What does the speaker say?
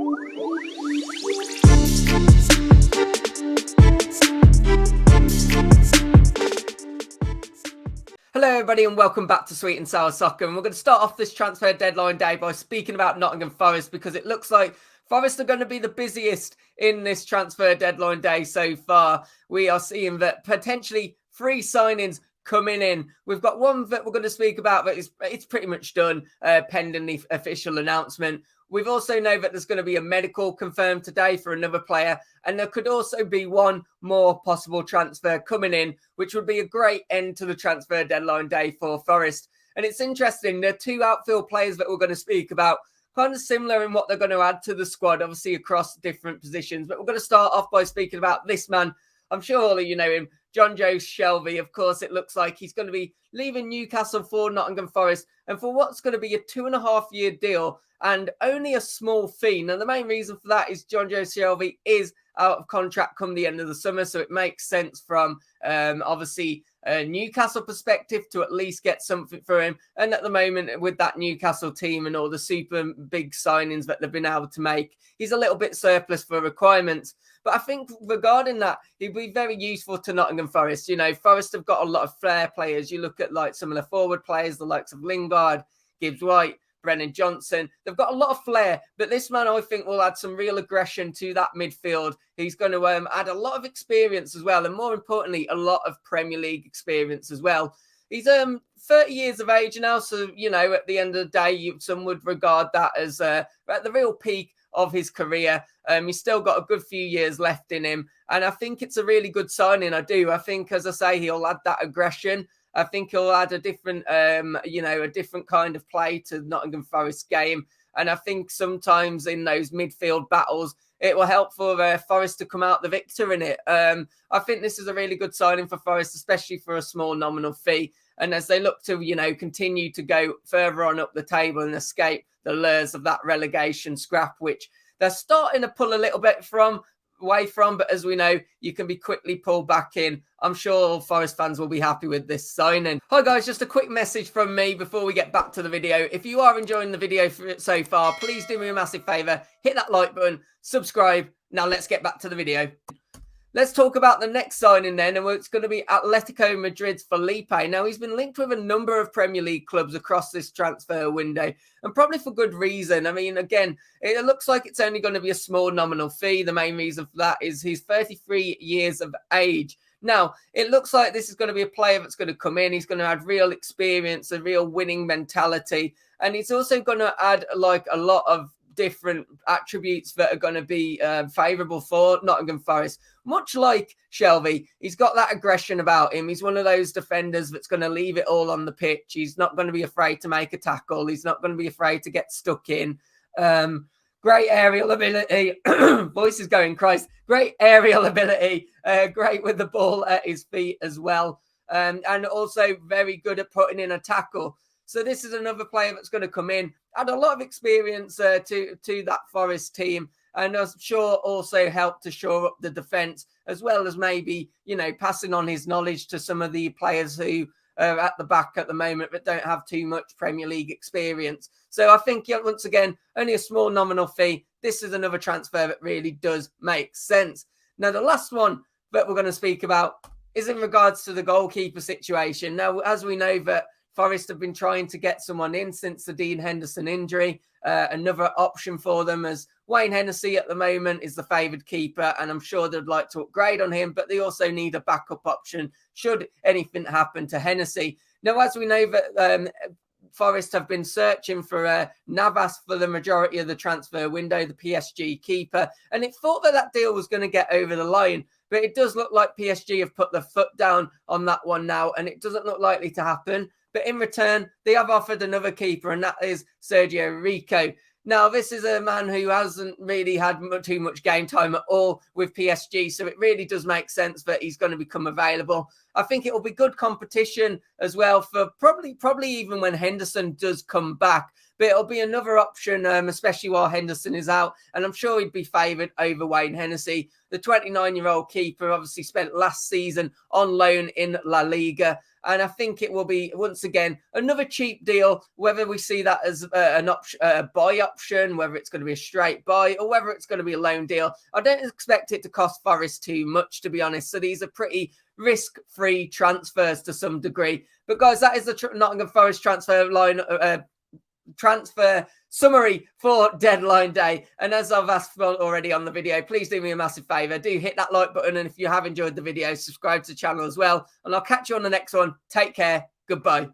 Hello everybody and welcome back to Sweet and Sour Soccer, and we're going to start off this transfer deadline day by speaking about Nottingham Forest, because it looks like Forest are going to be the busiest in this transfer deadline day so far. We are seeing that potentially 3 signings coming in. We've got one that we're going to speak about, but it's pretty much done pending the official announcement. We've also know that there's going to be a medical confirmed today for another player, and there could also be one more possible transfer coming in, which would be a great end to the transfer deadline day for Forest. And it's interesting, there are 2 outfield players that we're going to speak about, kind of similar in what they're going to add to the squad, obviously across different positions. But we're going to start off by speaking about this man. I'm sure all of you know him, Jonjo Shelvey. Of course, it looks like he's going to be leaving Newcastle for Nottingham Forest, and for what's going to be a 2.5-year deal and only a small fee. Now, the main reason for that is Jonjo Shelvey is out of contract come the end of the summer, so it makes sense from obviously a Newcastle perspective to at least get something for him. And at the moment, with that Newcastle team and all the super big signings that they've been able to make, he's a little bit surplus for requirements. But I think regarding that, he'd be very useful to Nottingham Forest. You know, Forest have got a lot of flair players. You look at like some of the forward players, the likes of Lingard, Gibbs-White, Brennan Johnson. They've got a lot of flair, but this man, I think, will add some real aggression to that midfield. He's going to add a lot of experience as well, and more importantly, a lot of Premier League experience as well. He's 30 years of age now, so, you know, at the end of the day, some would regard that as at the real peak of his career. He's still got a good few years left in him, and I think it's a really good signing. I think, as I say, he'll add that aggression. I think he'll add a different, a different kind of play to Nottingham Forest game. And I think sometimes in those midfield battles, it will help for Forest to come out the victor in it. I think this is a really good signing for Forest, especially for a small nominal fee. And as they look to, continue to go further on up the table and escape the lures of that relegation scrap, which they're starting to pull a little bit away from, but as we know, you can be quickly pulled back in. I'm sure Forest fans will be happy with this signing. Hi guys, just a quick message from me before we get back to the video. If you are enjoying the video so far, please do me a massive favour, hit that like button, subscribe. Now let's get back to the video. Let's talk about the next signing then, and it's going to be Atletico Madrid's Felipe. Now, he's been linked with a number of Premier League clubs across this transfer window, and probably for good reason. I mean, again, it looks like it's only going to be a small nominal fee. The main reason for that is he's 33 years of age. Now, it looks like this is going to be a player that's going to come in. He's going to add real experience, a real winning mentality, and he's also going to add like a lot of different attributes that are going to be favourable for Nottingham Forest. Much like Shelvey, he's got that aggression about him. He's one of those defenders that's going to leave it all on the pitch. He's not going to be afraid to make a tackle. He's not going to be afraid to get stuck in. Great aerial ability. Voice is going, Christ. Great aerial ability. Great with the ball at his feet as well. And also very good at putting in a tackle. So this is another player that's going to come in, add a lot of experience to that Forest team, and I'm sure also help to shore up the defence, as well as maybe, passing on his knowledge to some of the players who are at the back at the moment but don't have too much Premier League experience. So I think, once again, only a small nominal fee. This is another transfer that really does make sense. Now, the last one that we're going to speak about is in regards to the goalkeeper situation. Now, as we know that Forest have been trying to get someone in since the Dean Henderson injury. Another option for them, as Wayne Hennessy at the moment is the favoured keeper, and I'm sure they'd like to upgrade on him, but they also need a backup option should anything happen to Hennessy. Now, as we know that Forest have been searching for Navas for the majority of the transfer window, the PSG keeper, and it thought that deal was going to get over the line. But it does look like PSG have put their foot down on that one now, and it doesn't look likely to happen. But in return, they have offered another keeper, and that is Sergio Rico. Now, this is a man who hasn't really had too much game time at all with PSG, so it really does make sense that he's going to become available. I think it will be good competition as well for probably even when Henderson does come back. but it'll be another option, especially while Henderson is out. And I'm sure he'd be favoured over Wayne Hennessy. The 29-year-old keeper obviously spent last season on loan in La Liga. And I think it will be, once again, another cheap deal, whether we see that as an option, a buy option, whether it's going to be a straight buy or whether it's going to be a loan deal. I don't expect it to cost Forest too much, to be honest. So these are pretty risk-free transfers to some degree. But guys, that is the Nottingham Forest transfer summary for deadline day. And as I've asked for already on the video, please do me a massive favor. Do hit that like button. And if you have enjoyed the video, subscribe to the channel as well. And I'll catch you on the next one. Take care. Goodbye.